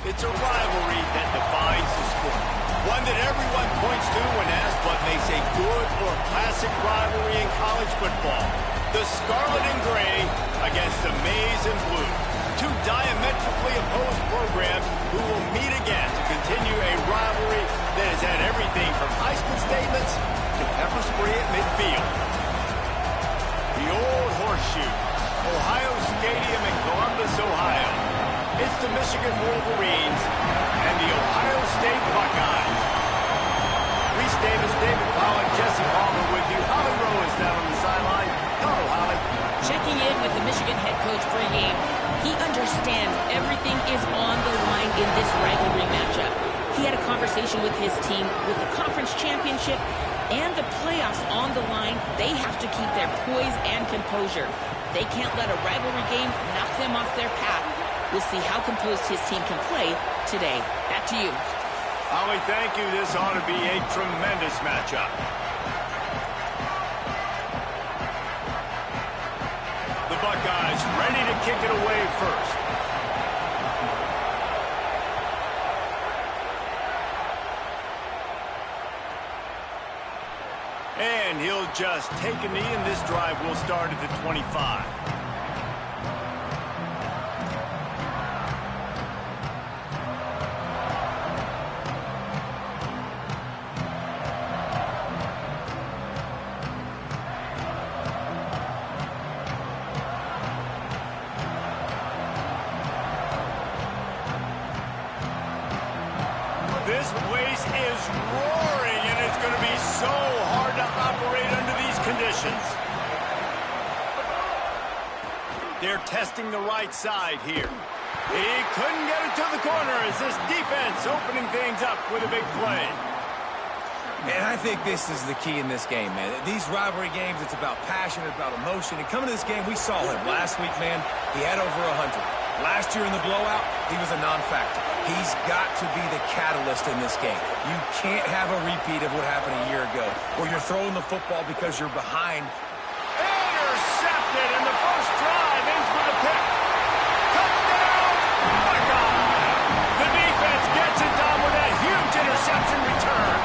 It's a rivalry that defines the sport. One that everyone points to when asked what makes a good or classic rivalry in college football. The Scarlet and Gray against the Maize and Blue. Two diametrically opposed programs who will meet again to continue a rivalry that has had everything from Heisman statements to pepper spray at midfield. The old horseshoe, Ohio Stadium in Columbus, Ohio. It's the Michigan Wolverines and the Ohio State Buckeyes. Reese Davis, David Pollack, Jesse Palmer with you. Holly Rowe is down on the sideline. Hello, Holly. Checking in with the Michigan head coach pregame. He understands everything is on the line in this rivalry matchup. He had a conversation with his team with the conference championship and the playoffs on the line. They have to keep their poise and composure. They can't let a rivalry game knock them off their path. We'll see how composed his team can play today. Back to you. Holly, thank you. This ought to be a tremendous matchup. The Buckeyes ready to kick it away first. And he'll just take a knee, and this drive will start at the 25. This place is roaring, and it's going to be so hard to operate under these conditions. They're testing the right side here. He couldn't get it to the corner as this defense opening things up with a big play. And I think this is the key in this game, man. These rivalry games, it's about passion, it's about emotion. And coming to this game, we saw him last week, man. He had over 100. Last year in the blowout, he was a non-factor. He's got to be the catalyst in this game. You can't have a repeat of what happened a year ago, where you're throwing the football because you're behind. Intercepted, and the first drive ends with a pick. Touchdown, Buckeye! The defense gets it done with a huge interception return.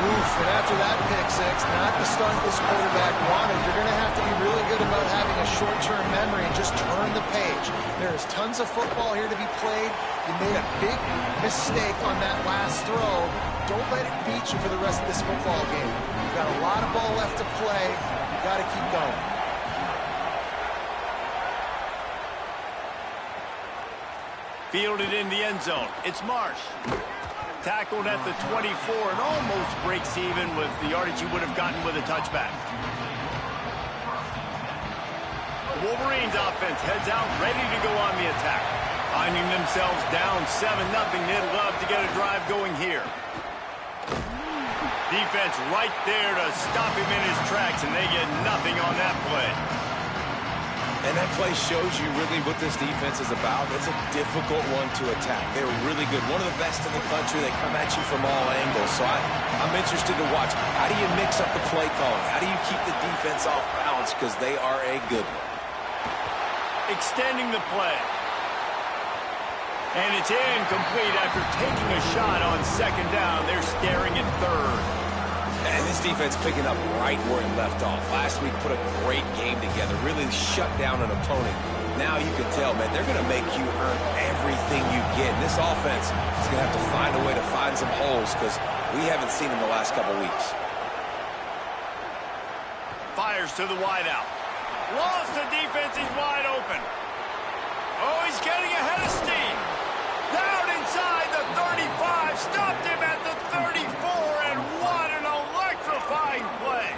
Oof, and after that pick six, not the start this quarterback wanted. You're going to have to be really good about having a short-term memory and just turn the page. There is tons of football here to be played. You made a big mistake on that last throw. Don't let it beat you for the rest of this football game. You've got a lot of ball left to play. You've got to keep going. Fielded in the end zone. It's Marsh. Tackled at the 24 and almost breaks even with the yardage he would have gotten with a touchback. Wolverines offense heads out ready to go on the attack. Finding themselves down 7-0, they'd love to get a drive going here. Defense right there to stop him in his tracks, and they get nothing on that play. And that play shows you really what this defense is about. It's a difficult one to attack. They're really good. One of the best in the country. They come at you from all angles. So I'm interested to watch. How do you mix up the play calling? How do you keep the defense off balance? Because they are a good one. Extending the play. And it's incomplete after taking a shot on second down. They're staring at third. And this defense picking up right where it left off. Last week put a great game together, really shut down an opponent. Now you can tell, man, they're going to make you earn everything you get. And this offense is going to have to find a way to find some holes because we haven't seen them the last couple weeks. Fires to the wideout. Lost the defense, he's wide open. Oh, he's getting ahead of steam. Down inside the 35, stopped him at the 34, and what an electrifying play.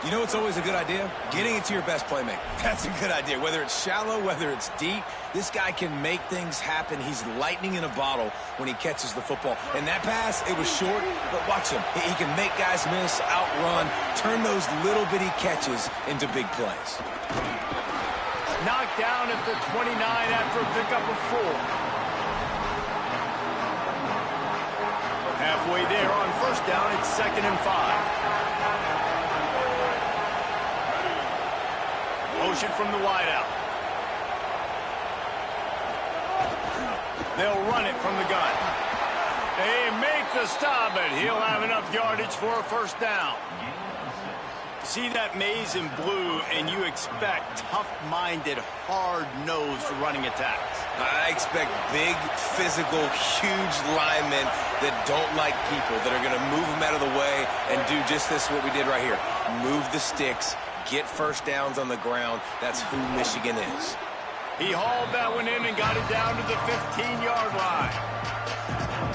You know what's always a good idea? Getting it to your best playmaker. That's a good idea. Whether it's shallow, whether it's deep, this guy can make things happen. He's lightning in a bottle when he catches the football. And that pass, it was short, but watch him. He can make guys miss, outrun, turn those little bitty catches into big plays. Knocked down at the 29 after a pickup of 4. Halfway there on first down, it's 2nd and 5. Motion from the wideout. They'll run it from the gun. They make the stop, and he'll have enough yardage for a first down. See that maze in blue, and you expect tough-minded, hard-nosed running attacks. I expect big, physical, huge linemen that don't like people, that are going to move them out of the way and do just this, what we did right here. Move the sticks, get first downs on the ground. That's who Michigan is. He hauled that one in and got it down to the 15-yard line.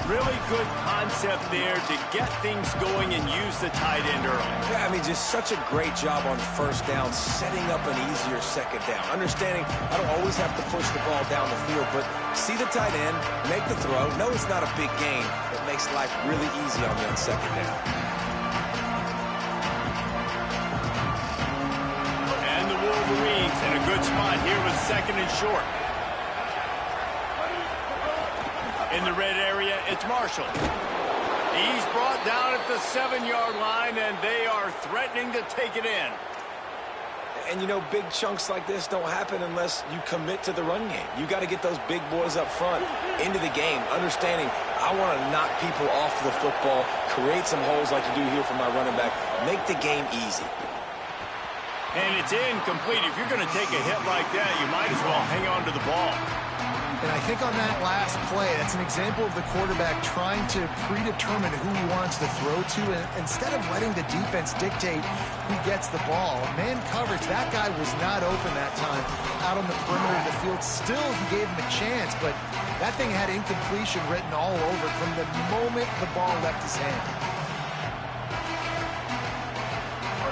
Really good concept there to get things going and use the tight end early. Yeah, I mean, just such a great job on first down, setting up an easier second down. Understanding I don't always have to push the ball down the field, but see the tight end, make the throw. No, it's not a big gain, but makes life really easy on me on second down. And the Wolverines in a good spot here with second and short. In the red area, it's Marshall. He's brought down at the 7-yard line, and they are threatening to take it in. And, you know, big chunks like this don't happen unless you commit to the run game. You got to get those big boys up front into the game, understanding I want to knock people off the football, create some holes like you do here for my running back, make the game easy. And it's incomplete. If you're going to take a hit like that, you might as well hang on to the ball. And I think on that last play, that's an example of the quarterback trying to predetermine who he wants to throw to, and instead of letting the defense dictate who gets the ball. Man coverage, that guy was not open that time out on the perimeter of the field. Still, he gave him a chance, but that thing had incompletion written all over from the moment the ball left his hand.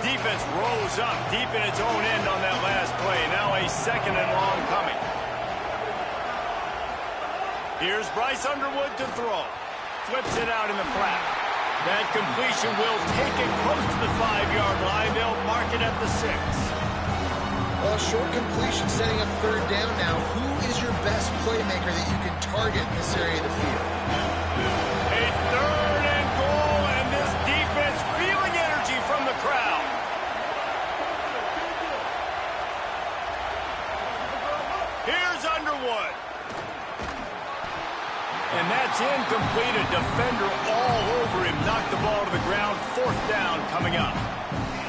Defense rose up deep in its own end on that last play. Now a second and long coming. Here's Bryce Underwood to throw. Flips it out in the flat. That completion will take it close to the 5-yard line. They'll mark it at the 6. Well, short completion setting up third down now. Who is your best playmaker that you can target in this area of the field? A third and goal, and this defense feeling energy from the crowd. Here's Underwood. And that's incomplete. A defender all over him. Knocked the ball to the ground. Fourth down coming up.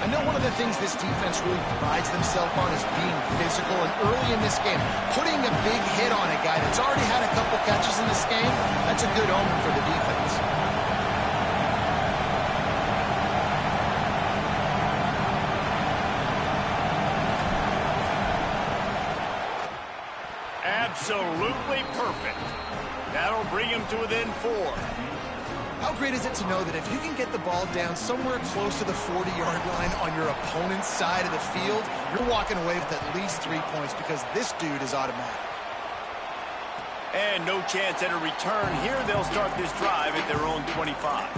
I know one of the things this defense really prides themselves on is being physical. And early in this game, putting a big hit on a guy that's already had a couple catches in this game, that's a good omen for the defense. Absolutely perfect. That'll bring him to within 4. How great is it to know that if you can get the ball down somewhere close to the 40-yard line on your opponent's side of the field, you're walking away with at least 3 points because this dude is automatic. And no chance at a return here. They'll start this drive at their own 25.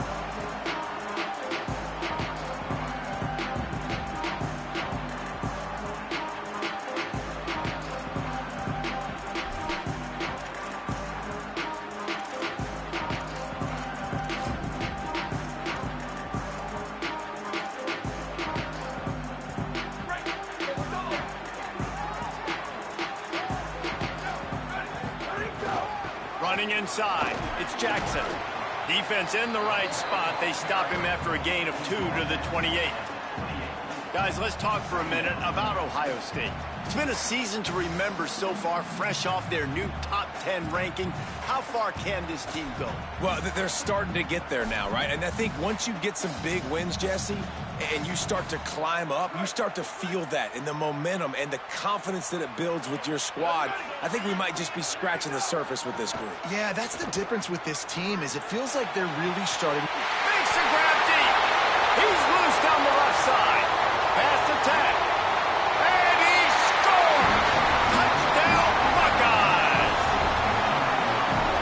Running inside, it's Jackson. Defense in the right spot. They stop him after a gain of 2 to the 28. Guys, let's talk for a minute about Ohio State. It's been a season to remember so far, fresh off their new top 10 ranking. How far can this team go? Well, they're starting to get there now, right? And I think once you get some big wins, Jesse, and you start to climb up, you start to feel that and the momentum and the confidence that it builds with your squad. I think we might just be scratching the surface with this group. Yeah, that's the difference with this team is it feels like they're really starting. Makes the grab deep. He's loose down the left side. Pass attack. And he scores! Touchdown, Buckeyes!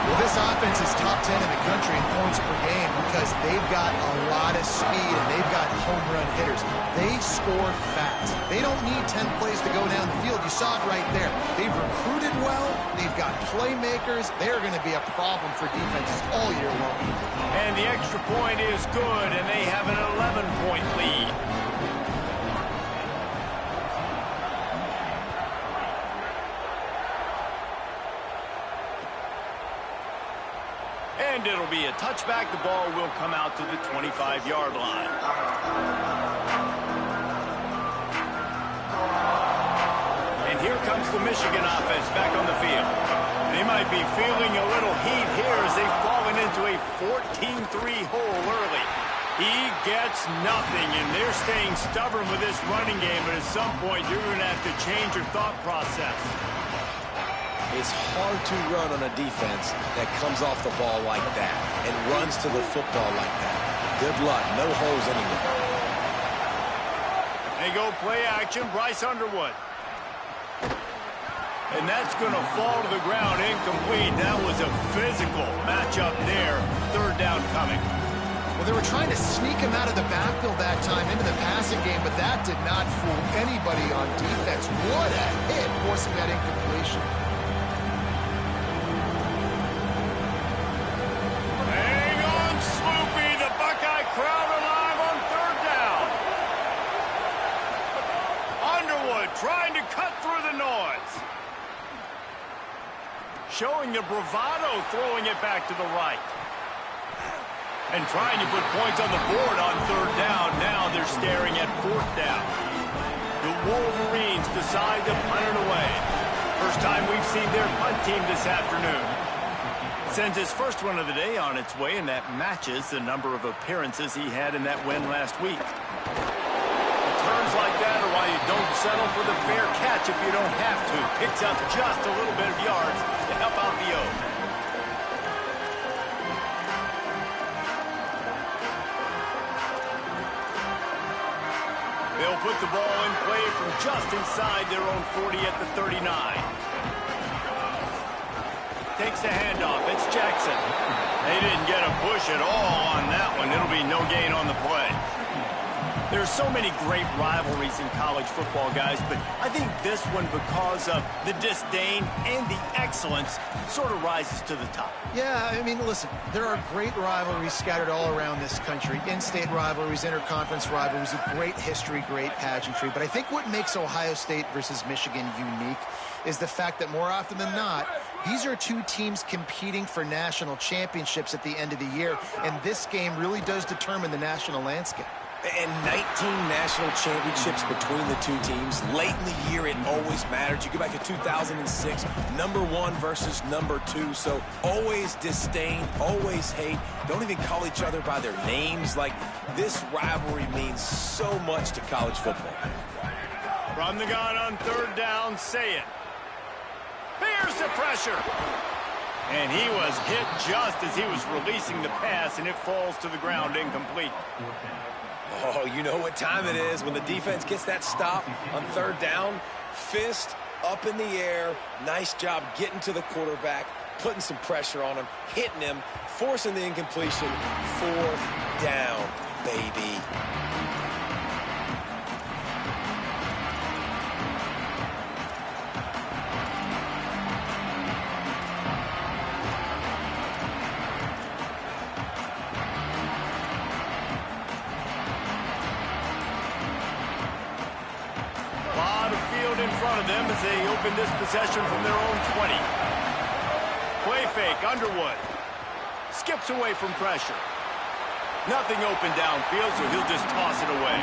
Well, this offense is top 10 in the country in points per game because they've got a lot of speed and they've got home run hitters. They score fast. They don't need 10 plays to go down the field. You saw it right there. They've recruited well. They've got playmakers. They're going to be a problem for defenses all year long. And the extra point is good, and they have an 11-point lead. And it'll be a touchback. The ball will come out to the 25-yard line. And here comes the Michigan offense back on the field. They might be feeling a little heat here as they've fallen into a 14-3 hole early. He gets nothing, and they're staying stubborn with this running game, but at some point you're going to have to change your thought process. It's hard to run on a defense that comes off the ball like that and runs to the football like that. Good luck. No holes anywhere. They go play action. Bryce Underwood. And that's going to fall to the ground incomplete. That was a physical matchup there. Third down coming. Well, they were trying to sneak him out of the backfield that time into the passing game, but that did not fool anybody on defense. What a hit, forcing that incompletion. Hang on, Sloopy. The Buckeye crowd alive on third down. Underwood trying to cut through the noise. Showing the bravado, throwing it back to the right. And trying to put points on the board on third down. Now they're staring at fourth down. The Wolverines decide to punt it away. First time we've seen their punt team this afternoon. Sends his first one of the day on its way, and that matches the number of appearances he had in that win last week. Turns like that are why you don't settle for the fair catch if you don't have to. Picks up just a little bit of yards to help out the O. They'll put the ball in play from just inside their own 40 at the 39. Takes the handoff. It's Jackson. They didn't get a push at all on that one. It'll be no gain on the play. There's so many great rivalries in college football, guys, but I think this one, because of the disdain and the excellence, sort of rises to the top. Yeah, I mean, listen, there are great rivalries scattered all around this country. In-state rivalries, interconference rivalries, a great history, great pageantry. But I think what makes Ohio State versus Michigan unique is the fact that more often than not, these are two teams competing for national championships at the end of the year, and this game really does determine the national landscape. And 19 national championships between the two teams. Late in the year, it always mattered. You go back to 2006, #1 versus #2. So always disdain, always hate. Don't even call each other by their names. Like, this rivalry means so much to college football. From the gun on third down, say it. Here's the pressure. And he was hit just as he was releasing the pass, and it falls to the ground incomplete. Oh, you know what time it is when the defense gets that stop on third down. Fist up in the air. Nice job getting to the quarterback, putting some pressure on him, hitting him, forcing the incompletion. Fourth down, baby. In front of them as they open this possession from their own 20. Play fake, Underwood. Skips away from pressure. Nothing open downfield, so he'll just toss it away.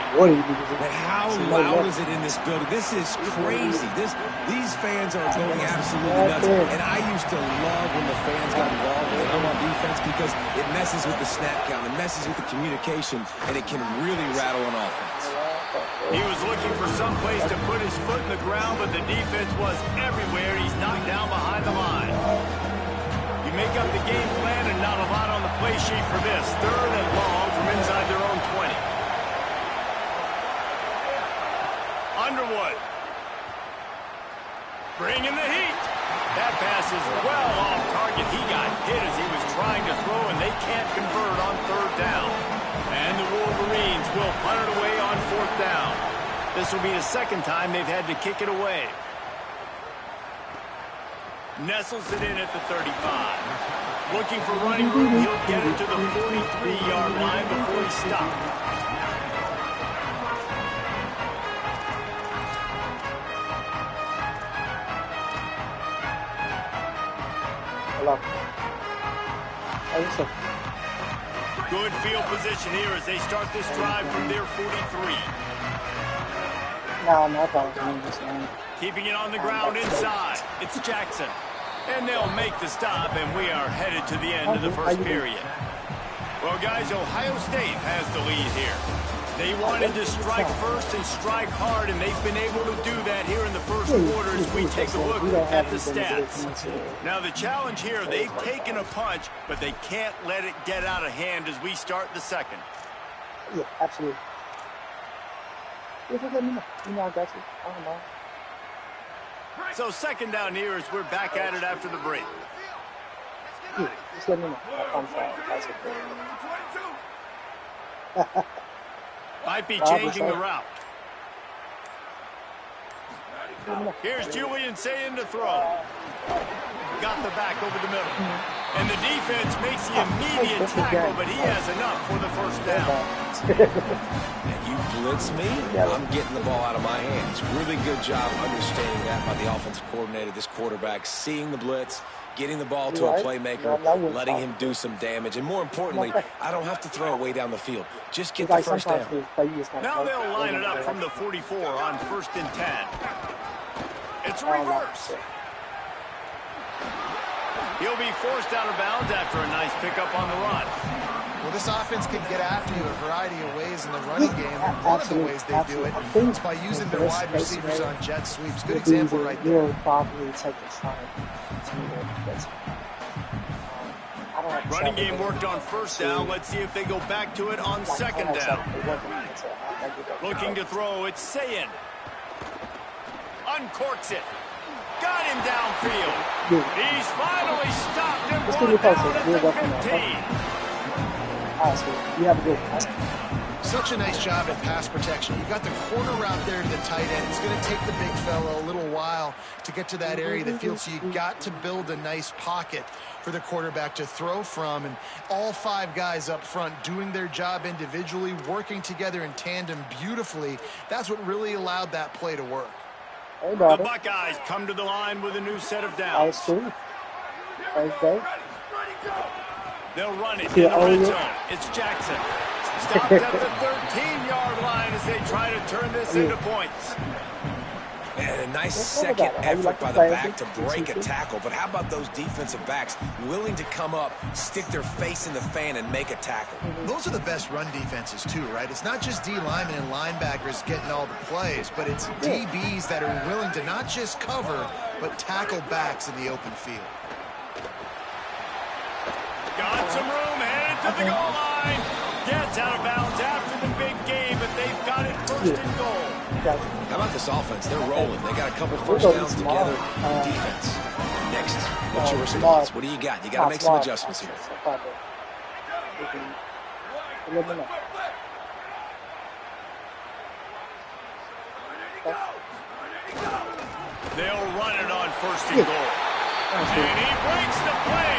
But how loud is it in this building? This is crazy. These fans are going absolutely nuts. And I used to love when the fans got involved with them on defense because it messes with the snap count, it messes with the communication, and it can really rattle an offense. He was looking for some place to put his foot in the ground, but the defense was everywhere. He's knocked down behind the line. You make up the game plan and not a lot on the play sheet for this. Third and long from inside their own 20. Underwood. Bringing the heat. That pass is well off target. He got hit as he was trying to throw, and they can't convert on third down. And the Wolverines will punt it away on fourth down. This will be the second time they've had to kick it away. Nestles it in at the 35. Looking for running room. He'll get it to the 43-yard line before he stops. Good field position here as they start this drive from their 43. Keeping it on the ground inside. It's Jackson. And they'll make the stop, and we are headed to the end of the first period. Well, guys, Ohio State has the lead here. They wanted to strike first and strike hard, and they've been able to do that here in the first quarter as we take a look at the stats. Now, the challenge here, they've taken a punch, but they can't let it get out of hand as we start the second. Yeah, absolutely. Let me know. You know I got you. I don't know. So second down here as we're back at it after the break. Yeah, just let me know. I'm sorry. That's Might be changing the route. Here's Julian saying to throw. Got the back over the middle. And the defense makes the immediate tackle, but he has enough for the first down. And you blitz me, I'm getting the ball out of my hands. Really good job understanding that by the offensive coordinator, this quarterback, seeing the blitz, getting the ball to a playmaker, letting him do some damage. And more importantly, I don't have to throw it way down the field. Just get the first down. Now they'll line it up from the 44 on 1st and 10. It's reverse. He'll be forced out of bounds after a nice pickup on the run. Well, this offense can get after you a variety of ways in the running game. And one of the ways they do it is by using their wide receivers on jet sweeps. Good example right there. Running game worked on 1st down. Let's see if they go back to it on 2nd down. Looking to throw, it's Sayin. Uncorks it. Got him downfield. He's finally stopped and brought down at the 15. Such a nice job at pass protection. You got the corner route there to the tight end. It's going to take the big fella a little while to get to that area of the field, so you got to build a nice pocket for the quarterback to throw from. And all 5 guys up front doing their job individually, working together in tandem beautifully. That's what really allowed that play to work. The Buckeyes come to the line with a new set of downs. They'll run it in the red zone. It's Jackson. Stopped at the 13-yard line as they try to turn this into points. And a nice second effort by the back to break a tackle. But how about those defensive backs willing to come up, stick their face in the fan, and make a tackle? Those are the best run defenses, too, right? It's not just D linemen and linebackers getting all the plays, but it's DBs that are willing to not just cover, but tackle backs in the open field. Got some room, headed to the goal line. Gets out of bounds after the big game, but they've got it 1st and goal. How about this offense? They're rolling. They got a couple first downs together. Defense. Next, what's your response? What do you got? You got to make some adjustments here. They'll run it on 1st and goal. And he breaks the play.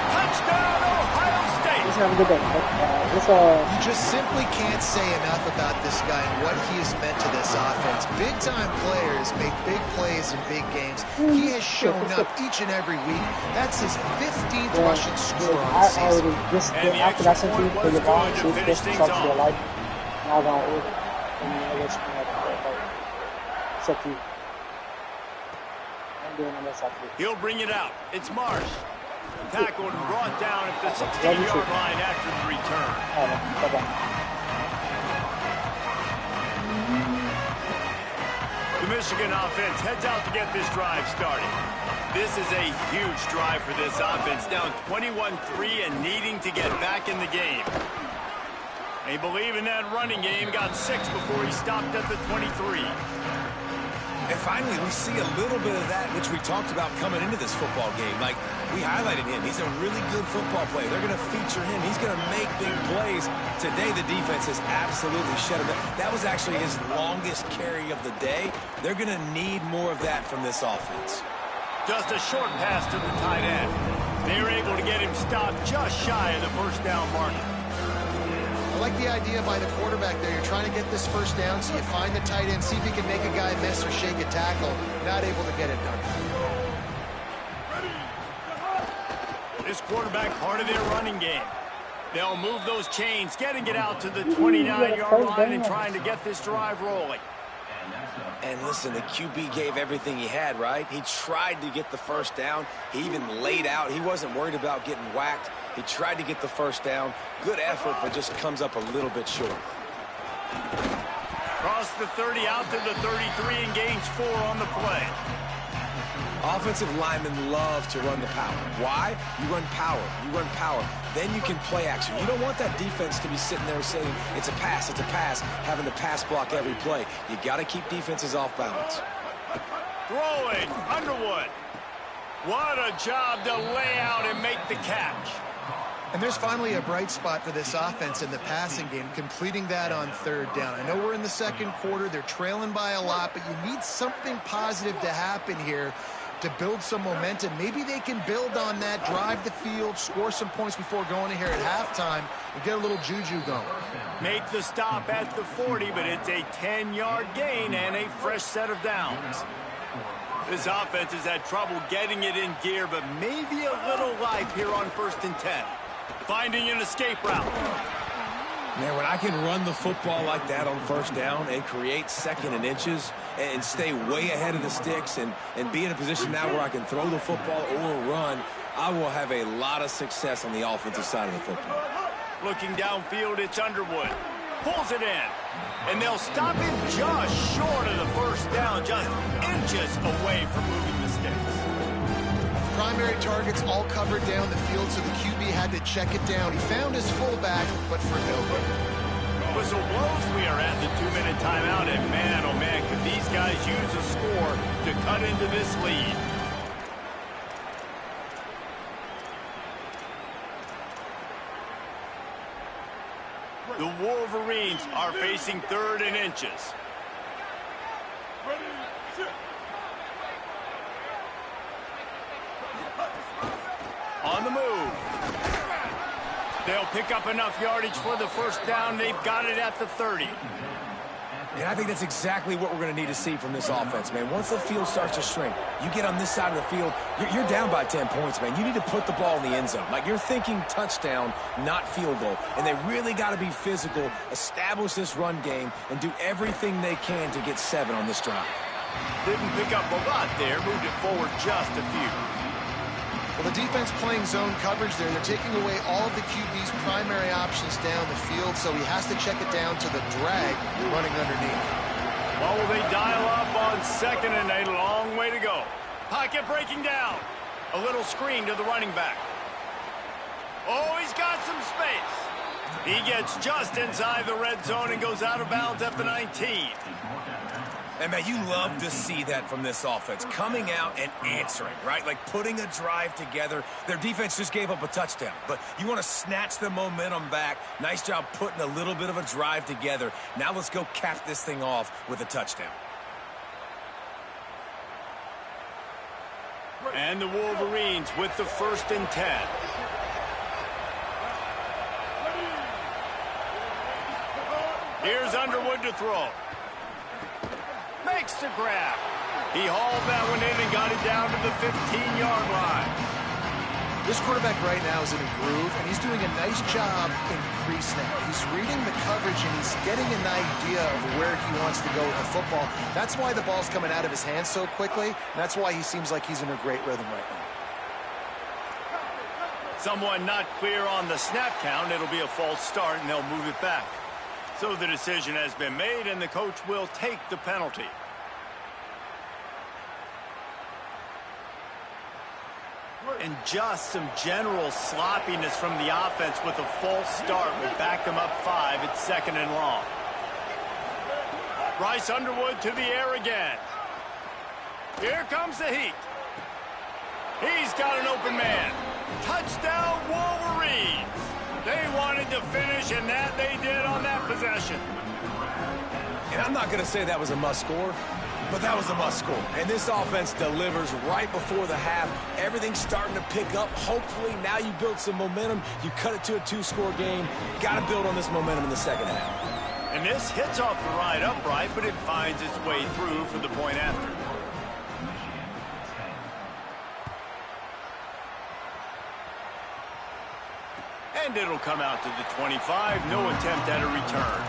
Touchdown, Ohio State. You just simply can't say enough about this guy and what he has meant to this offense. Big-time players make big plays in big games. He has shown up each and every week. That's his 15th rushing score on the season. And the extra point was good to finish things off. He'll bring it out. It's Marsh. Tackled and brought down at the 16-yard line after the return. The Michigan offense heads out to get this drive started. This is a huge drive for this offense, down 21-3 and needing to get back in the game. They believe in that running game, got 6 before he stopped at the 23. And finally, we see a little bit of that, which we talked about coming into this football game. Like, we highlighted him. He's a really good football player. They're going to feature him. He's going to make big plays. Today, the defense has absolutely shut him down. That was actually his longest carry of the day. They're going to need more of that from this offense. Just a short pass to the tight end. They were able to get him stopped just shy of the 1st down marker. I like the idea by the quarterback there. You're trying to get this 1st down, so you find the tight end, see if you can make a guy miss or shake a tackle. Not able to get it done. This this quarterback part of their running game. They'll move those chains, getting it out to the 29-yard line and trying to get this drive rolling. And listen, the QB gave everything he had, right? He tried to get the first down. He even laid out. He wasn't worried about getting whacked. He tried to get the first down. Good effort, but just comes up a little bit short. Cross the 30 out to the 33 and gains 4 on the play. Offensive linemen love to run the power. Why? You run power. You run power. Then you can play action. You don't want that defense to be sitting there saying, it's a pass, having to pass block every play. You got to keep defenses off balance. Throwing, Underwood. What a job to lay out and make the catch. And there's finally a bright spot for this offense in the passing game, completing that on third down. I know we're in the second quarter. They're trailing by a lot, but you need something positive to happen here to build some momentum. Maybe they can build on that, drive the field, score some points before going in here at halftime, and get a little juju going. Make the stop at the 40, but it's a 10-yard gain and a fresh set of downs. This offense has had trouble getting it in gear, but maybe a little life here on 1st and 10. Finding an escape route. Man, when I can run the football like that on 1st down and create 2nd and inches and stay way ahead of the sticks and be in a position now where I can throw the football or run, I will have a lot of success on the offensive side of the football. Looking downfield, it's Underwood. Pulls it in. And they'll stop him just short of the 1st down, just inches away from moving the sticks. Primary targets all covered down the field, so the QB had to check it down. He found his fullback, but for no gain. Whistle blows, we are at the 2-minute timeout, and man, oh man, could these guys use a score to cut into this lead. The Wolverines are facing 3rd and inches. On the move. They'll pick up enough yardage for the 1st down. They've got it at the 30. And I think that's exactly what we're going to need to see from this offense, man. Once the field starts to shrink, you get on this side of the field, you're down by 10 points, man. You need to put the ball in the end zone. Like, you're thinking touchdown, not field goal. And they really got to be physical, establish this run game, and do everything they can to get 7 on this drive. Didn't pick up a lot there, moved it forward just a few. Well, the defense playing zone coverage there. They're taking away all of the QB's primary options down the field, so he has to check it down to the drag running underneath. Well, will they dial up on 2nd and a long way to go. Pocket breaking down. A little screen to the running back. Oh, he's got some space. He gets just inside the red zone and goes out of bounds at the 19. And, man, you love to see that from this offense. Coming out and answering, right? Like putting a drive together. Their defense just gave up a touchdown. But you want to snatch the momentum back. Nice job putting a little bit of a drive together. Now let's go cap this thing off with a touchdown. And the Wolverines with the 1st and 10. Here's Underwood to throw. Makes the grab. He hauled that one in and got it down to the 15-yard line. This quarterback right now is in a groove, and he's doing a nice job in pre-snap. He's reading the coverage, and he's getting an idea of where he wants to go with the football. That's why the ball's coming out of his hands so quickly, and that's why he seems like he's in a great rhythm right now. Someone not clear on the snap count. It'll be a false start, and they'll move it back. So the decision has been made, and the coach will take the penalty. And just some general sloppiness from the offense with a false start will back them up 5. It's 2nd and long. Bryce Underwood to the air again. Here comes the heat. He's got an open man. Touchdown, Wolverines. They wanted to finish, and that they did on that possession. And I'm not going to say that was a must score, but that was a must score. And this offense delivers right before the half. Everything's starting to pick up. Hopefully, now you build some momentum. You cut it to a 2-score game. Got to build on this momentum in the second half. And this hits off the right upright, but it finds its way through for the point after. And it'll come out to the 25. No attempt at a return.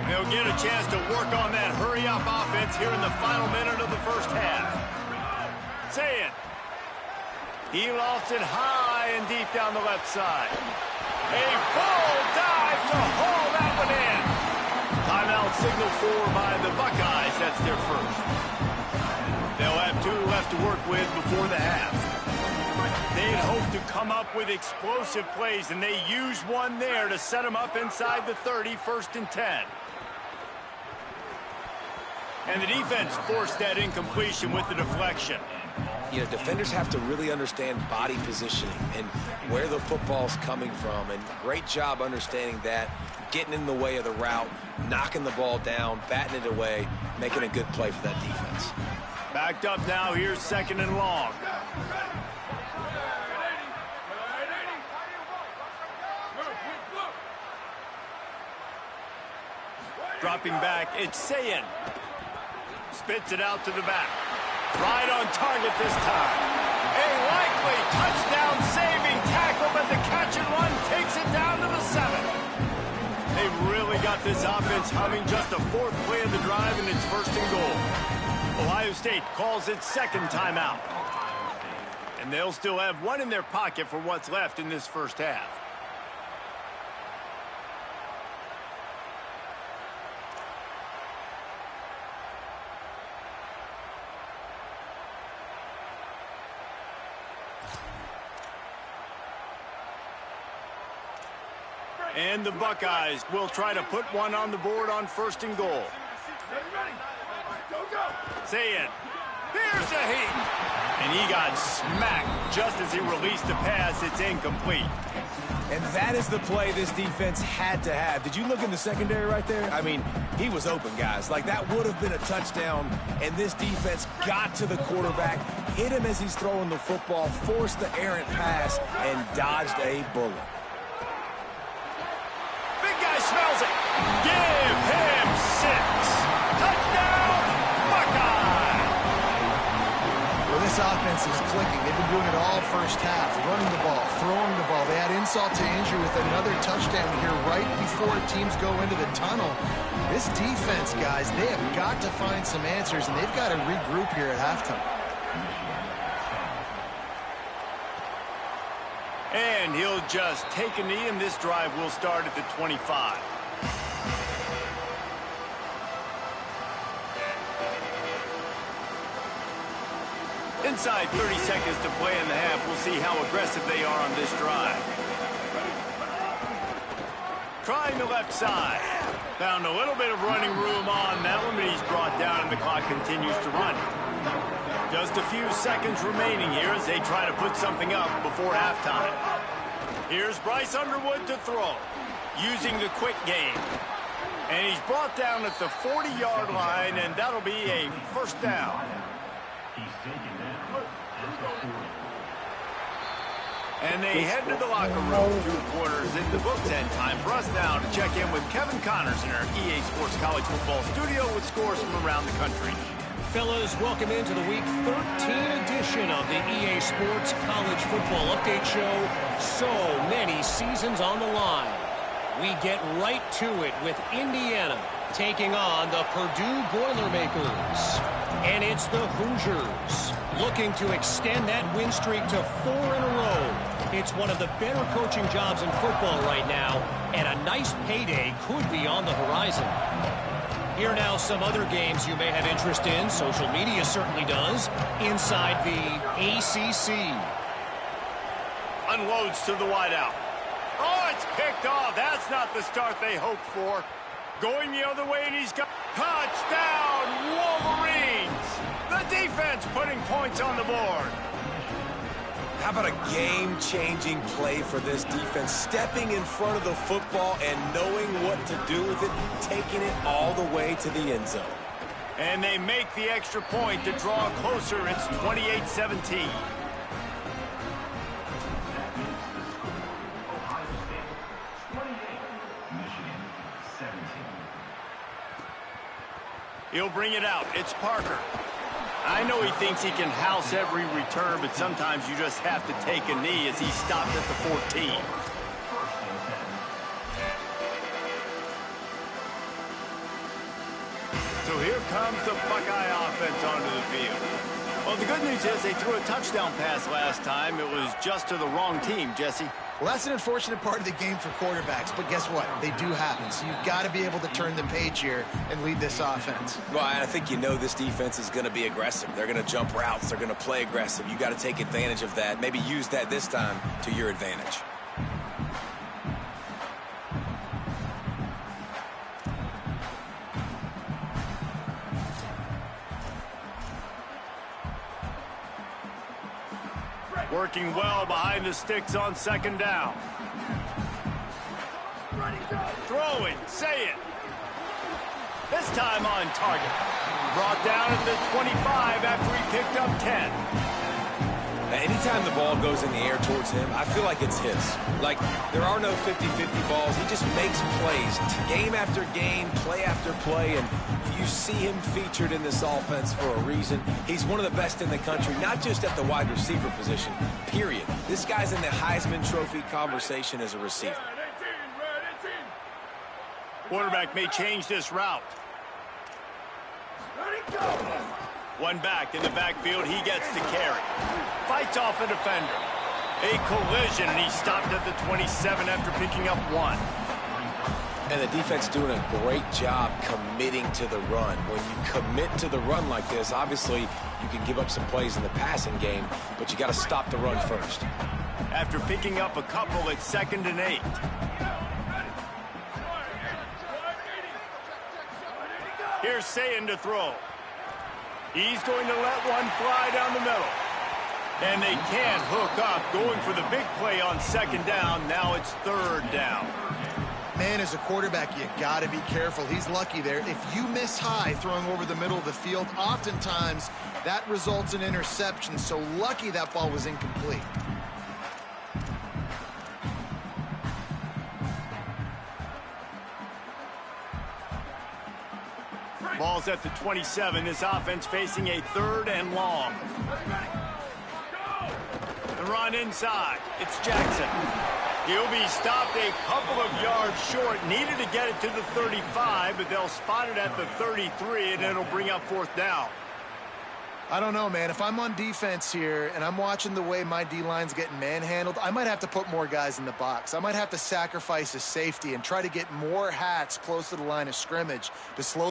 They'll get a chance to work on that hurry-up offense here in the final minute of the first half. Say it. He lofts it high and deep down the left side. A full dive to haul that one in. Timeout signaled for by the Buckeyes. That's their first. They'll have 2 left to work with before the half. They had hoped to come up with explosive plays, and they used one there to set them up inside the 30, 1st and 10. And the defense forced that incompletion with the deflection. You know, defenders have to really understand body positioning and where the football's coming from. And great job understanding that, getting in the way of the route, knocking the ball down, batting it away, making a good play for that defense. Backed up now. Here's 2nd and long. Dropping back, it's Sayin. Spits it out to the back. Right on target this time. A likely touchdown-saving tackle, but the catch and run takes it down to the 7. They've really got this offense humming. Just a 4th play of the drive, and it's 1st and goal. Ohio State calls its 2nd timeout. And they'll still have 1 in their pocket for what's left in this first half. And the Buckeyes will try to put one on the board on 1st and goal. Say it. Here's a heat. And he got smacked just as he released the pass. It's incomplete. And that is the play this defense had to have. Did you look in the secondary right there? I mean, he was open, guys. Like, that would have been a touchdown, and this defense got to the quarterback, hit him as he's throwing the football, forced the errant pass, and dodged a bullet. Smells it. Give him 6. Touchdown, Buckeye. Well, this offense is clicking. They've been doing it all first half, running the ball, throwing the ball. They add insult to injury with another touchdown here right before teams go into the tunnel. This defense, guys, they have got to find some answers, and they've got to regroup here at halftime. And he'll just take a knee, and this drive will start at the 25. Inside 30 seconds to play in the half. We'll see how aggressive they are on this drive. Trying the left side. Found a little bit of running room on that one, but he's brought down, and the clock continues to run. Just a few seconds remaining here as they try to put something up before halftime. Here's Bryce Underwood to throw, using the quick game. And he's brought down at the 40-yard line, and that'll be a 1st down. And they head to the locker room. 2 quarters in the books, and time for us now to check in with Kevin Connors in our EA Sports College Football studio with scores from around the country. Fellas, welcome into the Week 13 edition of the EA Sports College Football Update Show. So many seasons on the line. We get right to it with Indiana taking on the Purdue Boilermakers. And it's the Hoosiers looking to extend that win streak to 4 in a row. It's one of the better coaching jobs in football right now, and a nice payday could be on the horizon. Here are now some other games you may have interest in. Social media certainly does. Inside the ACC. Unloads to the wideout. Oh, it's picked off. That's not the start they hoped for. Going the other way, and he's got touchdown, Wolverines. The defense putting points on the board. How about a game-changing play for this defense? Stepping in front of the football and knowing what to do with it, taking it all the way to the end zone. And they make the extra point to draw closer. It's 28-17. He'll bring it out. It's Parker. I know he thinks he can house every return, but sometimes you just have to take a knee as he stopped at the 14. So here comes the Buckeye offense onto the field. Well, the good news is they threw a touchdown pass last time. It was just to the wrong team, Jesse. Well, that's an unfortunate part of the game for quarterbacks, but guess what? They do happen, so you've got to be able to turn the page here and lead this offense. Well, I think you know this defense is going to be aggressive. They're going to jump routes. They're going to play aggressive. You got to take advantage of that. Maybe use that this time to your advantage. Working well behind the sticks on second down. Throwing, say it. This time on target. Brought down at the 25 after he picked up 10. Now, anytime the ball goes in the air towards him, I feel like it's his. Like, there are no 50-50 balls. He just makes plays, game after game, play after play, and you see him featured in this offense for a reason. He's one of the best in the country, not just at the wide receiver position, period. This guy's in the Heisman Trophy conversation as a receiver. Quarterback may change this route. One back in the backfield, he gets the carry. Fights off a defender. A collision, and he stopped at the 27 after picking up 1. And the defense doing a great job committing to the run. When you commit to the run like this, obviously you can give up some plays in the passing game, but you got to stop the run first. After picking up a couple at 2nd and 8. Here's Sayin to throw. He's going to let one fly down the middle. And they can't hook up, going for the big play on 2nd down. Now it's 3rd down. Man, as a quarterback, you got to be careful. He's lucky there. If you miss high throwing over the middle of the field, oftentimes that results in interception. So lucky that ball was incomplete. Ball's at the 27. This offense facing a 3rd and long. The run inside. It's Jackson. He'll be stopped a couple of yards short. Needed to get it to the 35, but they'll spot it at the 33, and it'll bring up 4th down. I don't know, man. If I'm on defense here and I'm watching the way my D-line's getting manhandled, I might have to put more guys in the box. I might have to sacrifice a safety and try to get more hats close to the line of scrimmage to slow.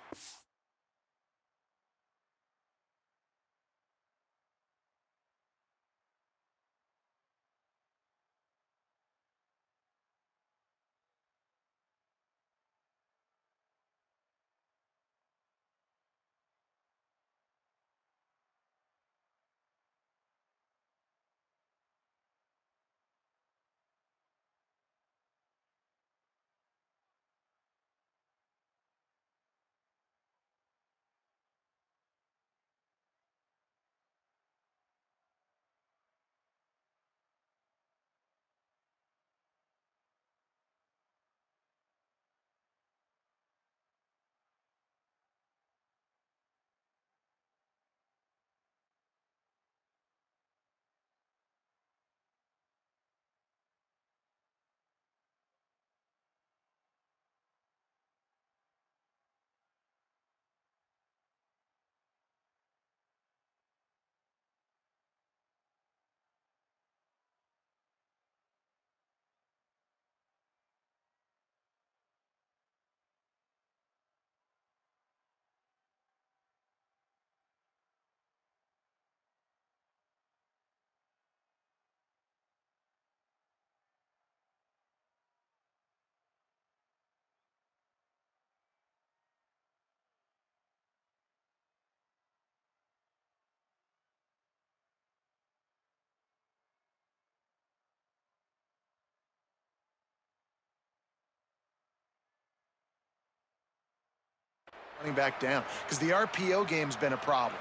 Running back down because the RPO game's been a problem.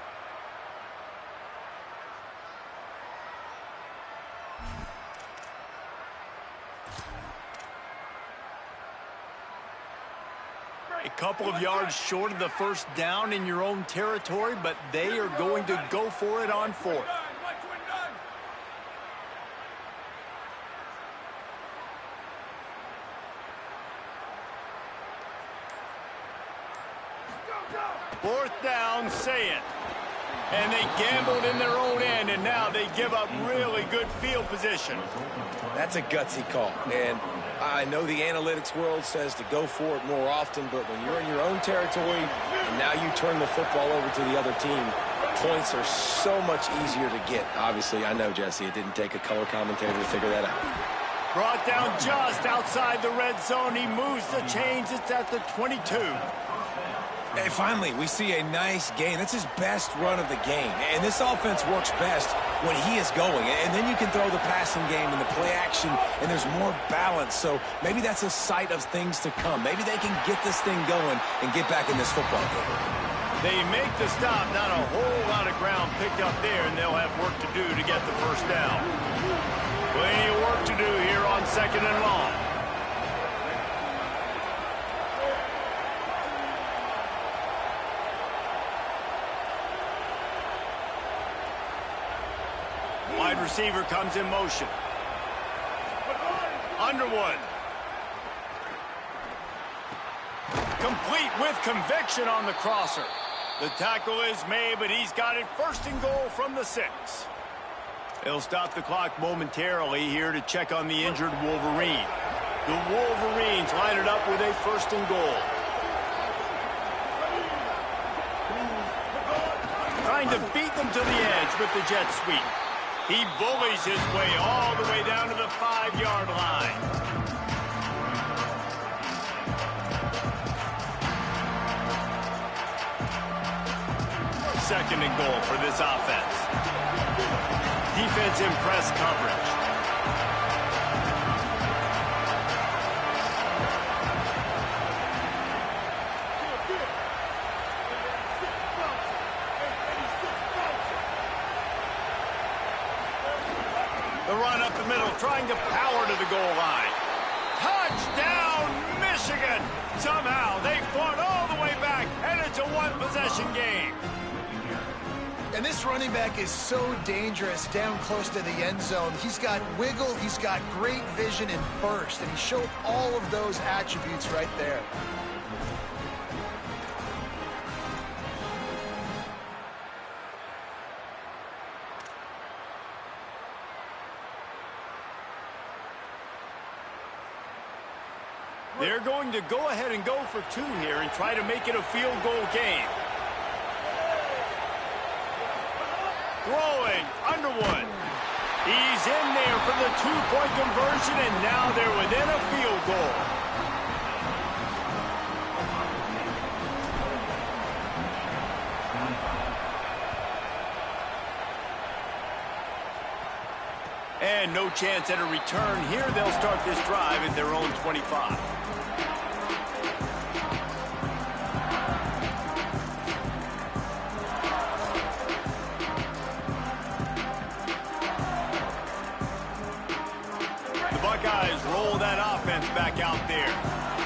A couple of yards short of the first down in your own territory, but they are going to go for it on fourth. Fourth down, say it. And they gambled in their own end, and now they give up really good field position. That's a gutsy call. And I know the analytics world says to go for it more often, but when you're in your own territory and now you turn the football over to the other team, points are so much easier to get. Obviously, I know, Jesse, it didn't take a color commentator to figure that out. Brought down just outside the red zone. He moves the chains. It's at the 22. Hey, finally, we see a nice gain. That's his best run of the game. And this offense works best when he is going. And then you can throw the passing game and the play action, and there's more balance. So maybe that's a sight of things to come. Maybe they can get this thing going and get back in this football game. They make the stop. Not a whole lot of ground picked up there, and they'll have work to do to get the first down. Plenty of work to do here on 2nd and long. Wide receiver comes in motion. Underwood. Complete with conviction on the crosser. The tackle is made, but he's got it 1st and goal from the 6. They'll stop the clock momentarily here to check on the injured Wolverine. The Wolverines line it up with a 1st and goal. Trying to beat them to the edge with the jet sweep. He bullies his way all the way down to the 5-yard line. Second and goal for this offense. Defense in press coverage. The run up the middle, trying to power to the goal line. Touchdown, Michigan! Somehow they fought all the way back, and it's a one-possession game. And this running back is so dangerous down close to the end zone. He's got wiggle, he's got great vision and burst, and he showed all of those attributes right there. They're going to go ahead and go for 2 here and try to make it a field goal game. Throwing, Underwood. He's in there for the 2-point conversion, and now they're within a field goal. And no chance at a return here. They'll start this drive at their own 25. Buckeyes roll that offense back out there.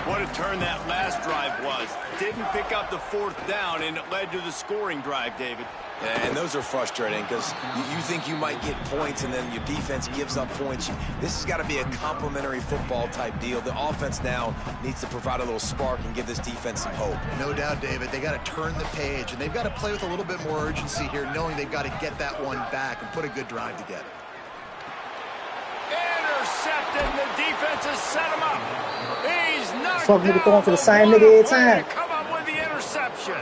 What a turn that last drive was. Didn't pick up the 4th down, and it led to the scoring drive, David. And those are frustrating because you think you might get points and then your defense gives up points. This has got to be a complementary football type deal. The offense now needs to provide a little spark and give this defense some hope. No doubt, David. They got to turn the page, and they've got to play with a little bit more urgency here, knowing they've got to get that one back and put a good drive together. Intercepted. The defense has set him up. He's knocked Fuck nigga down. throwing to the same nigga every time. Come up with the interception.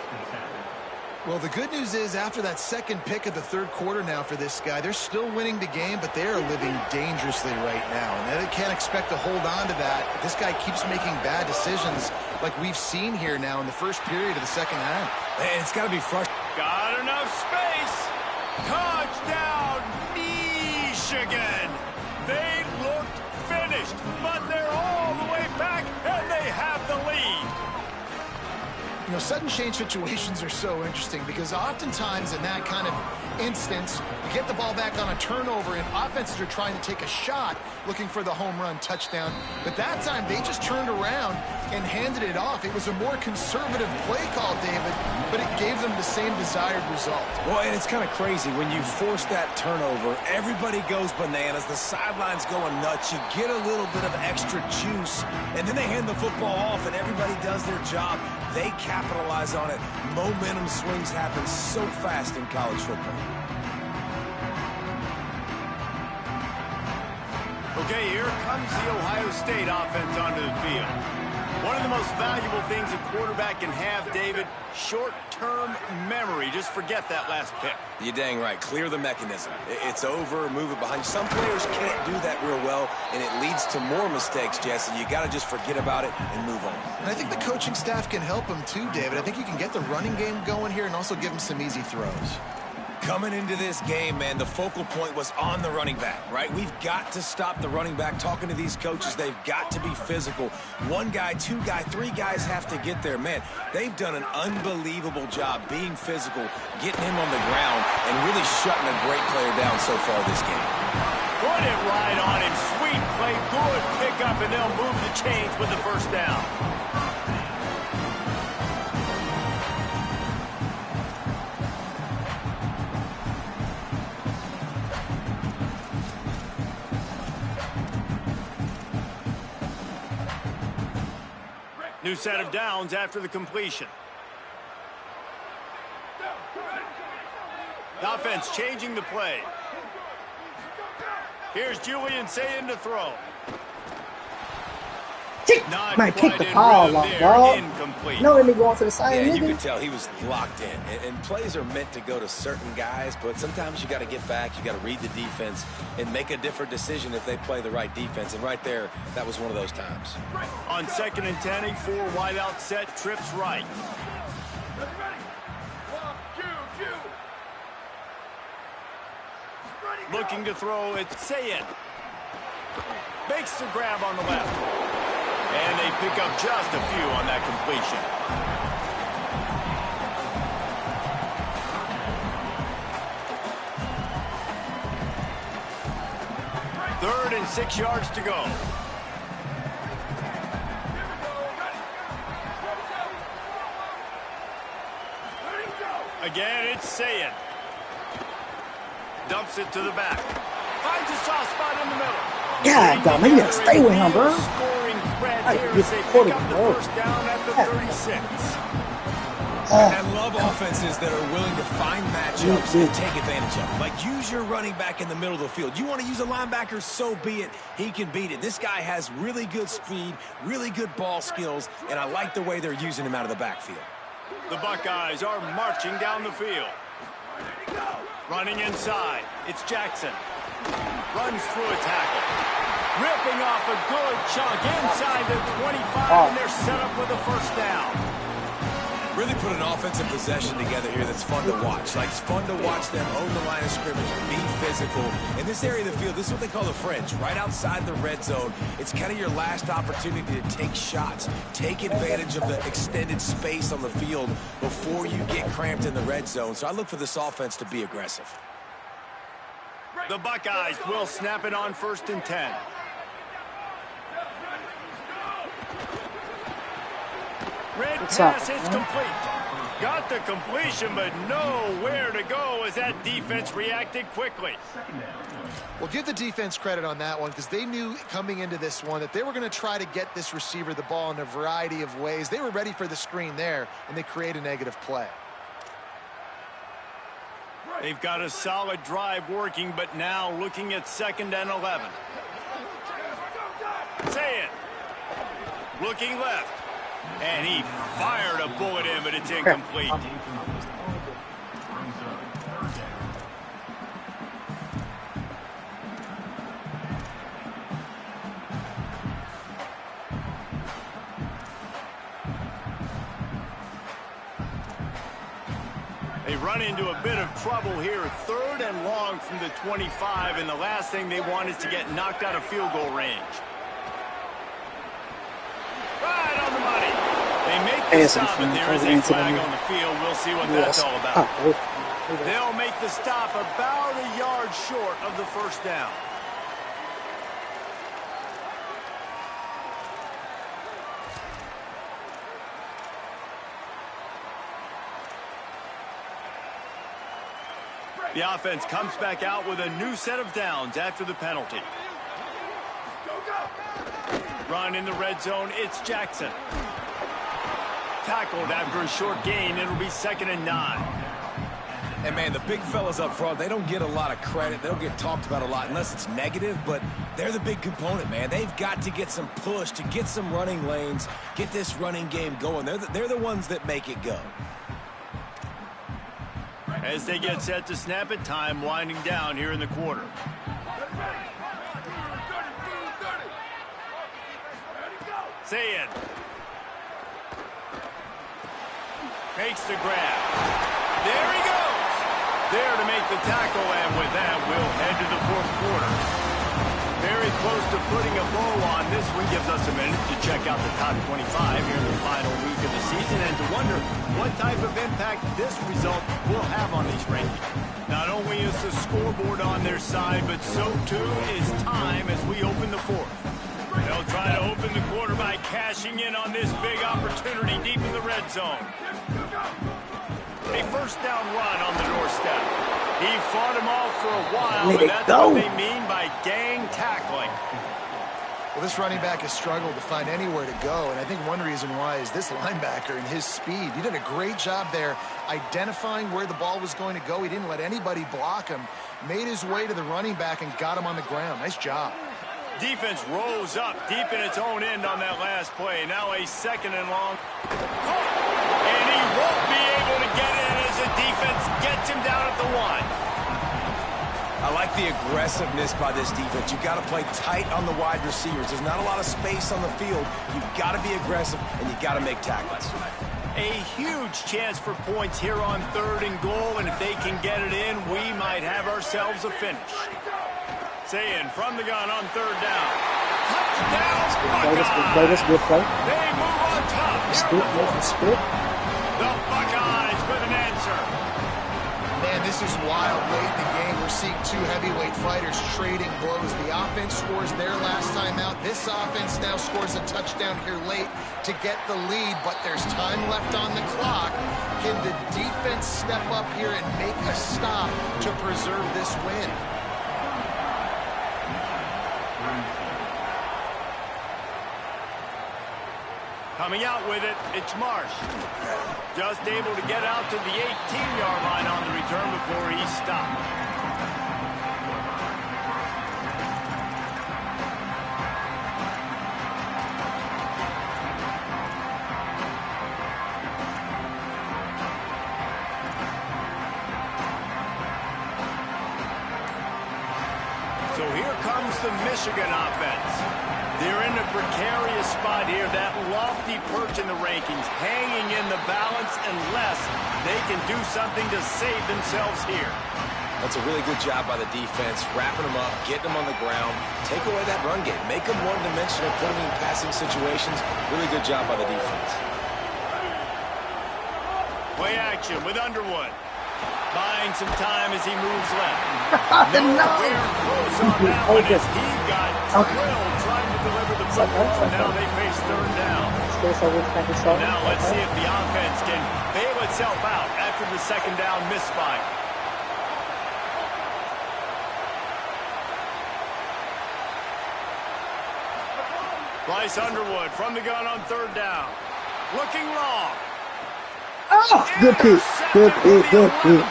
Well, the good news is after that second pick of the 3rd quarter now for this guy, they're still winning the game, but they are living dangerously right now. And they can't expect to hold on to that. This guy keeps making bad decisions like we've seen here now in the first period of the 2nd half. And it's got to be frustrating. Got enough space. Touchdown, Michigan. They looked finished, but they're all the way back, and they have the lead. You know, sudden change situations are so interesting because oftentimes in that kind of instance, you get the ball back on a turnover and offenses are trying to take a shot looking for the home run touchdown. But that time they just turned around and handed it off. It was a more conservative play call, David, but it gave them the same desired result. Well, and it's kind of crazy. When you force that turnover, everybody goes bananas. The sideline's going nuts. You get a little bit of extra juice, and then they hand the football off, and everybody does their job. They capitalize on it. Momentum swings happen so fast in college football. Okay, here comes the Ohio State offense onto the field. One of the most valuable things a quarterback can have, David, short-term memory. Just forget that last pick. You're dang right. Clear the mechanism. It's over, move it behind you. Some players can't do that real well, and it leads to more mistakes, Jesse. You got to just forget about it and move on. And I think the coaching staff can help him too, David. I think you can get the running game going here and also give him some easy throws. Coming into this game, man, the focal point was on the running back, right? We've got to stop the running back. Talking to these coaches, they've got to be physical. One guy, two guy, three guys have to get there. Man, they've done an unbelievable job being physical, getting him on the ground, and really shutting a great player down so far this game. Put it right on him. Sweet play, good pickup, and they'll move the chains with the first down. New set of downs after the completion. The offense changing the play. Here's Julian Sayin to throw. Not Man, kick the quite ball in off, rhythm dog. there. Incomplete. No, let me go on to the side. Yeah, you nigga. could tell he was locked in. And plays are meant to go to certain guys, but sometimes you got to get back, you got to read the defense, and make a different decision if they play the right defense. And right there, that was one of those times. On 2nd and 10, a 4 wideout set, trips right. Looking to throw, it's Sayin. Makes the grab on the left. And they pick up just a few on that completion. Third and 6 yards to go. Again, it's Sayin. Dumps it to the back. Finds a soft spot in the middle. God damn, you gotta stay with him, bro. Scoring threat Hey, here you as they caught pick it, up the bro. first down at the 36. I love offenses that are willing to find matchups and take advantage of them. Like, use your running back in the middle of the field. You want to use a linebacker, so be it. He can beat it. This guy has really good speed, really good ball skills, and I like the way they're using him out of the backfield. The Buckeyes are marching down the field. Running inside. It's Jackson. Runs through a tackle. Ripping off a good chunk inside the 25, and they're set up with a first down. Really put an offensive possession together here that's fun to watch. Like, it's fun to watch them own the line of scrimmage, be physical. In this area of the field, this is what they call the fringe, right outside the red zone. It's kind of your last opportunity to take shots, take advantage of the extended space on the field before you get cramped in the red zone. So I look for this offense to be aggressive. The Buckeyes will snap it on 1st and 10. Red pass, it's complete. Got the completion, but nowhere to go as that defense reacted quickly. Well, give the defense credit on that one because they knew coming into this one that they were going to try to get this receiver the ball in a variety of ways. They were ready for the screen there, and they create a negative play. They've got a solid drive working, but now looking at 2nd and 11. Say it. Looking left. And he fired a bullet in, but it's incomplete. They run into a bit of trouble here. 3rd and long from the 25, and the last thing they want is to get knocked out of field goal range. Right on the money. They make the stop, but there is a flag on the field. We'll see what that's all about. They'll make the stop about a yard short of the first down. The offense comes back out with a new set of downs after the penalty. Run in the red zone, it's Jackson. Tackled after a short gain, it'll be 2nd and 9. And, man, the big fellas up front, they don't get a lot of credit. They don't get talked about a lot unless it's negative, but they're the big component, man. They've got to get some push, to get some running lanes, get this running game going. They're the ones that make it go. As they get set to snap it, time winding down here in the quarter. Sayin makes the grab. There he goes. There to make the tackle, and with that, we'll head to the 4th quarter. Very close to putting a bow on this one. Gives us a minute to check out the top 25 here in the final week of the season and to wonder what type of impact this result will have on these rankings. Not only is the scoreboard on their side, but so too is time as we open the 4th. They'll try to open the quarter by cashing in on this big opportunity deep in the red zone. A first down run on the doorstep. He fought him off for a while, and that's what they mean by gang tackling. Well, this running back has struggled to find anywhere to go, and I think one reason why is this linebacker and his speed. He did a great job there identifying where the ball was going to go. He didn't let anybody block him, made his way to the running back and got him on the ground. Nice job. Defense rose up deep in its own end on that last play. Now a 2nd and long. And he won't be able to get in as the defense gets him down at the 1. I like the aggressiveness by this defense. You've got to play tight on the wide receivers. There's not a lot of space on the field. You've got to be aggressive, and you've got to make tackles. A huge chance for points here on 3rd and goal, and if they can get it in, we might have ourselves a finish. Sayin from the gun on 3rd down. Touchdown, Buckeyes! They move on top. Split. The Buckeyes with an answer. Man, this is wild. Late in the game, we're seeing 2 heavyweight fighters trading blows. The offense scores their last time out. This offense now scores a touchdown here late to get the lead, but there's time left on the clock. Can the defense step up here and make a stop to preserve this win? Coming out with it, it's Marsh. Just able to get out to the 18-yard line on the return before he stopped. So here comes the Michigan offense. They're in a precarious spot here, that lofty perch in the rankings, hanging in the balance unless they can do something to save themselves here. That's a really good job by the defense, wrapping them up, getting them on the ground, take away that run game, make them one-dimensional, put them in passing situations. Really good job by the defense. Play action with Underwood. Buying some time as he moves left. Nowhere close on that one as he got drilled trying to deliver the football. Now they face 3rd down. Now let's see if the offense can bail itself out after the 2nd down misfire. Bryce Underwood from the gun on 3rd down. Looking long. Oh, good pick. Good pick.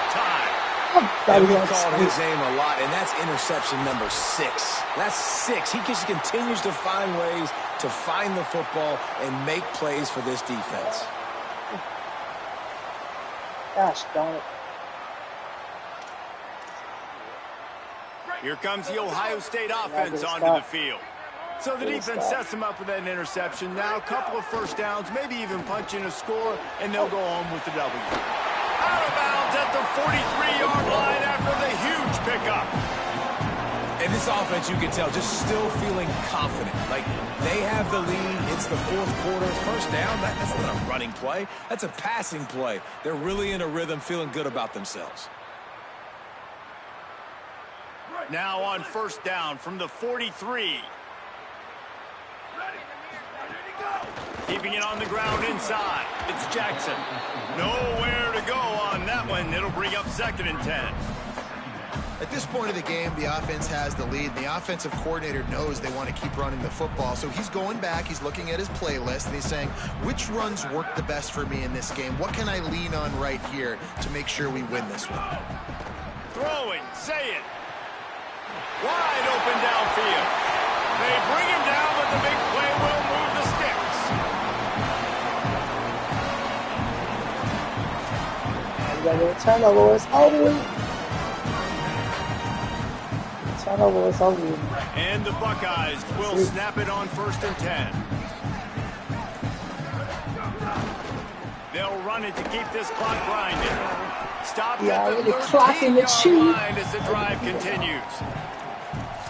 And we called his name a lot, and that's interception number 6. That's 6. He just continues to find ways to find the football and make plays for this defense. Gosh darn it. Here comes the Ohio State offense onto the field. So the defense sets them up with that interception. Now a couple of first downs, maybe even punch in a score, and they'll go home with the W. Out of bounds at the 43-yard line after the huge pickup. And this offense, you can tell, just still feeling confident. Like, they have the lead. It's the fourth quarter. First down, that's not a running play. That's a passing play. They're really in a rhythm, feeling good about themselves. Now on first down from the 43. Keeping it on the ground inside. It's Jackson. Nowhere to go on that one. It'll bring up 2nd and 10. At this point of the game, the offense has the lead. The offensive coordinator knows they want to keep running the football. So he's going back, he's looking at his playlist, and he's saying, which runs work the best for me in this game? What can I lean on right here to make sure we win this one? Throwing, say it. Wide open downfield. They bring him down, but the big play will move the sticks. You got a turnover, it's over with. Turnover, it's over with. And the Buckeyes will snap it on 1st and 10. They'll run it to keep this clock grinding. Stop at the 13-yard line as the drive continues.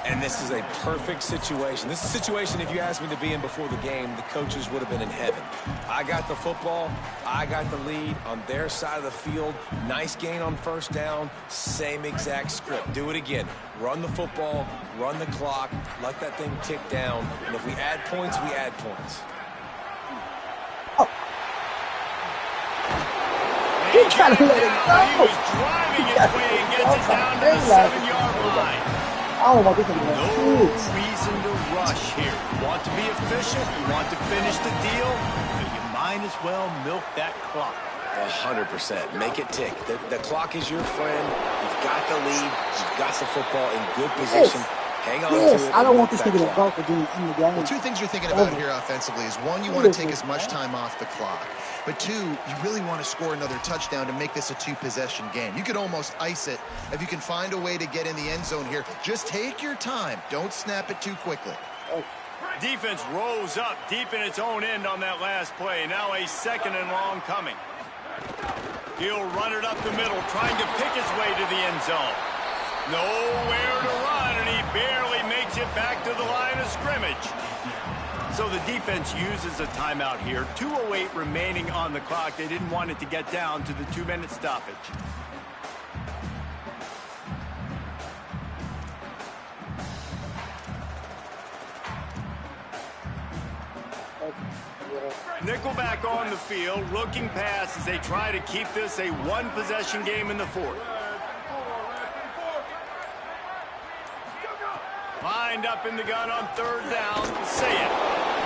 And this is a perfect situation. This is a situation, if you asked me to be in before the game, the coaches would have been in heaven. I got the football. I got the lead on their side of the field. Nice gain on first down. Same exact script. Do it again. Run the football, run the clock, let that thing tick down. And if we add points, we add points. He trying to let it go. He was driving his way and gets it down to the 7-yard line. I don't want this to be No reason to rush here. You want to be efficient, you want to finish the deal, but you might as well milk that clock. 100%. Make it tick. The clock is your friend. You've got the lead. You've got the football in good position. Hang on to it. I don't want this to get a vote for doing in the game. Well, two things you're thinking about here offensively is, one, you want to take as much time off the clock. But two, you really want to score another touchdown to make this a 2-possession game. You could almost ice it if you can find a way to get in the end zone here. Just take your time. Don't snap it too quickly. Defense rose up deep in its own end on that last play. Now a 2nd and long coming. He'll run it up the middle, trying to pick his way to the end zone. Nowhere to run, and he barely makes it back to the line of scrimmage. So the defense uses a timeout here. 2:08 remaining on the clock. They didn't want it to get down to the 2-minute stoppage. Nickelback on the field, looking pass as they try to keep this a 1-possession game in the 4th. Lined up in the gun on 3rd down. Say it.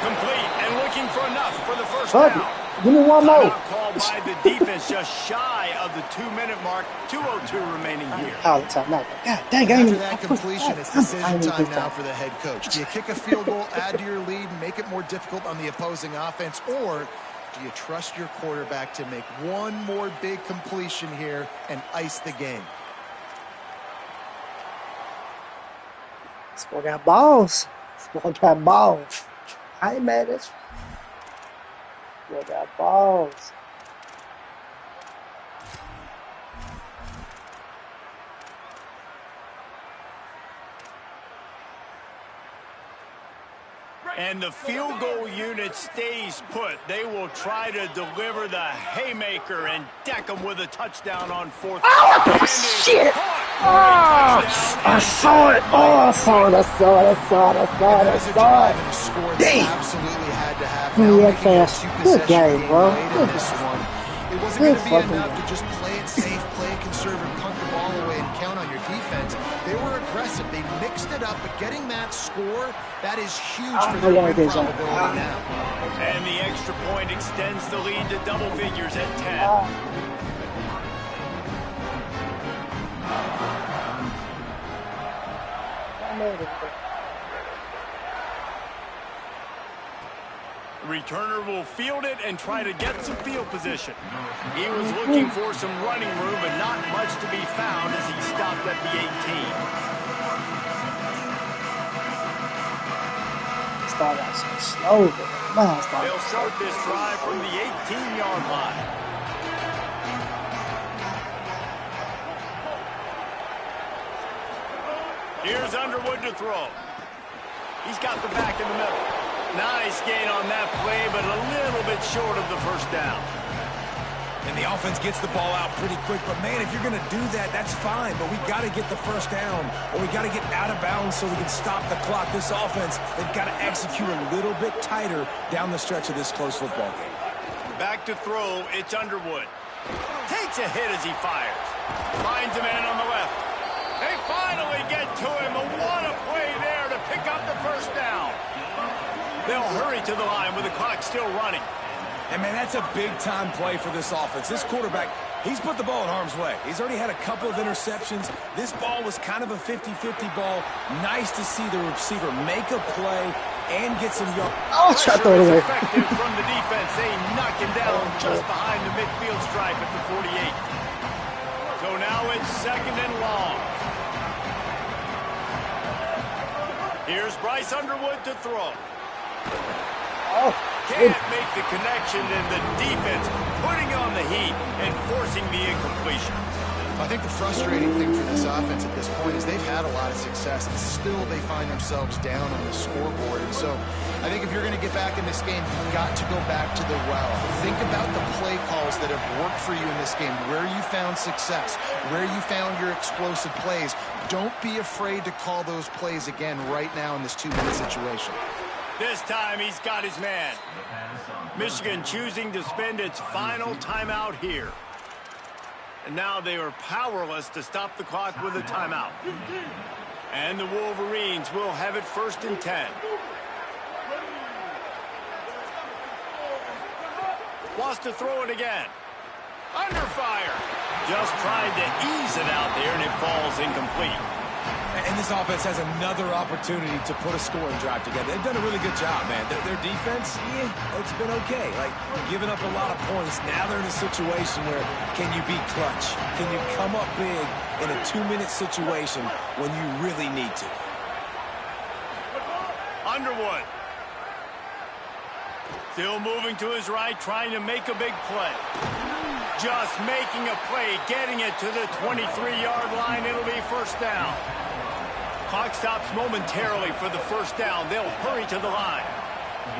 Complete and looking for enough for the first down. Give me one more. Called by the defense just shy of the 2-minute mark. 2:02 remaining here. All the time. No. God dang, After that completion, it's decision time now for the head coach. Do you kick a field goal, add to your lead, and make it more difficult on the opposing offense, or do you trust your quarterback to make one more big completion here and ice the game? This boy got balls. This boy got balls. I ain't mad at you. This boy got balls. And the field goal unit stays put. They will try to deliver the haymaker and deck them with a touchdown on 4th. Oh, shit! Oh, I saw it! Oh, I saw it! I saw it! I saw it! I saw it! I saw it! Damn! Absolutely had to have. He had fast. Good game, bro. It wasn't going to be enough to just play it safe, play it conservative, punt the ball away, and count on your defense. They were aggressive. They mixed it up, but getting that score, that is huge for their win probability now. And the extra point extends the lead to double figures at 10. Returner will field it and try to get some field position. He was looking for some running room, but not much to be found as he stopped at the 18. Start out so slow, man. They'll start this drive from the 18-yard line. Here's Underwood to throw. He's got the back in the middle. Nice gain on that play, but a little bit short of the first down. And the offense gets the ball out pretty quick. But, man, if you're going to do that, that's fine. But we got to get the first down, or we got to get out of bounds so we can stop the clock. This offense, they've got to execute a little bit tighter down the stretch of this close football game. Back to throw, it's Underwood. Takes a hit as he fires. Finds a man on the left. They finally get to him. What a play there to pick up the first down. They'll hurry to the line with the clock still running. And, man, that's a big-time play for this offense. This quarterback, he's put the ball in harm's way. He's already had a couple of interceptions. This ball was kind of a 50-50 ball. Nice to see the receiver make a play and get some yards. Oh, shot that away. Effective from the defense. They knock him down just behind the midfield stripe at the 48. So now it's 2nd and long. Here's Bryce Underwood to throw. Oh, Can't make the connection, and the defense putting on the heat and forcing the incompletion. I think the frustrating thing for this offense at this point is they've had a lot of success, and still they find themselves down on the scoreboard. And so I think if you're going to get back in this game, you've got to go back to the well. Think about the play calls that have worked for you in this game, where you found success, where you found your explosive plays. Don't be afraid to call those plays again right now in this 2-minute situation. This time he's got his man. Michigan choosing to spend its final timeout here. And now they are powerless to stop the clock with a timeout. And the Wolverines will have it 1st and 10. Wants to throw it again. Under fire. Just tried to ease it out there, and it falls incomplete. And this offense has another opportunity to put a scoring drive together. They've done a really good job, man. Their defense, yeah, it's been okay. Like, giving up a lot of points. Now they're in a situation where can you be clutch? Can you come up big in a 2-minute situation when you really need to? Underwood. Still moving to his right, trying to make a big play. Just making a play, getting it to the 23-yard line. It'll be 1st down. Clock stops momentarily for the 1st down. They'll hurry to the line.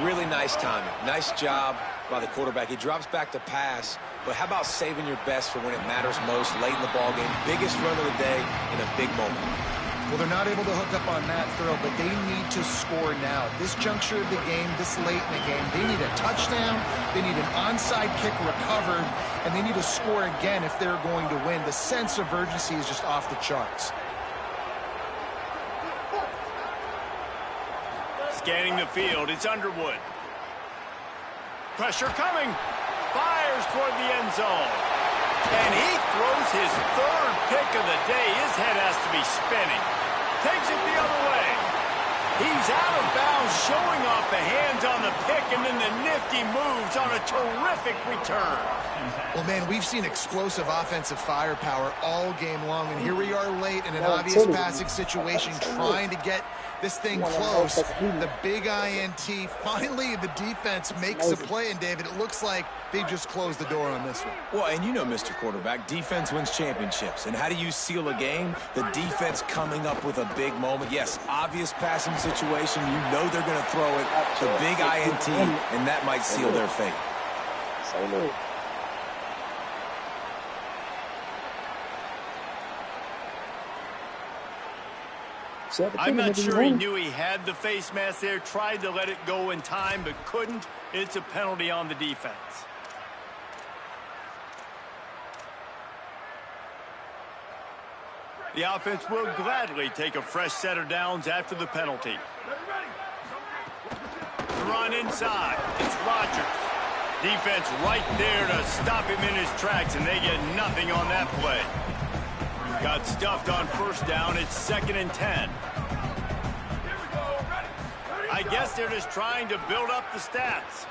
Really nice timing. Nice job by the quarterback. He drops back to pass, but how about saving your best for when it matters most late in the ballgame? Biggest run of the day in a big moment. Well, they're not able to hook up on that throw, but they need to score now. This juncture of the game, this late in the game, they need a touchdown, they need an onside kick recovered, and they need to score again if they're going to win. The sense of urgency is just off the charts. Scanning the field, it's Underwood. Pressure coming. Fires toward the end zone. And he throws his 3rd pick of the day. His head has to be spinning. Takes it the other way. He's out of bounds, showing off the hands on the pick, and then the nifty moves on a terrific return. Well, man, we've seen explosive offensive firepower all game long, and here we are late in an obvious passing situation trying to get this thing close. The big INT. Finally, the defense makes a play, and David, it looks like they just closed the door on this one. Well, and you know, Mr. Quarterback, defense wins championships. And how do you seal a game? The defense coming up with a big moment. Yes, obvious passing situation. You know they're going to throw it. The big INT, and that might seal their fate. I'm not sure he knew he had the face mask there, tried to let it go in time, but couldn't. It's a penalty on the defense. The offense will gladly take a fresh set of downs after the penalty. The run inside. It's Rodgers. Defense right there to stop him in his tracks, and they get nothing on that play. Got stuffed on 1st down. It's 2nd and 10. I guess they're just trying to build up the stats.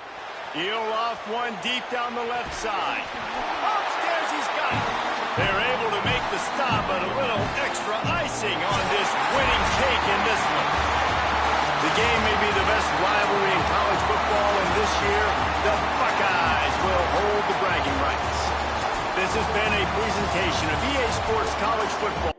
He'll off one deep down the left side. Upstairs he's got it. They're able to make the stop, but a little extra icing on this winning cake in this one. The game may be the best rivalry in college football, and this year, the Buckeyes will hold the bragging rights. This has been a presentation of EA Sports College Football.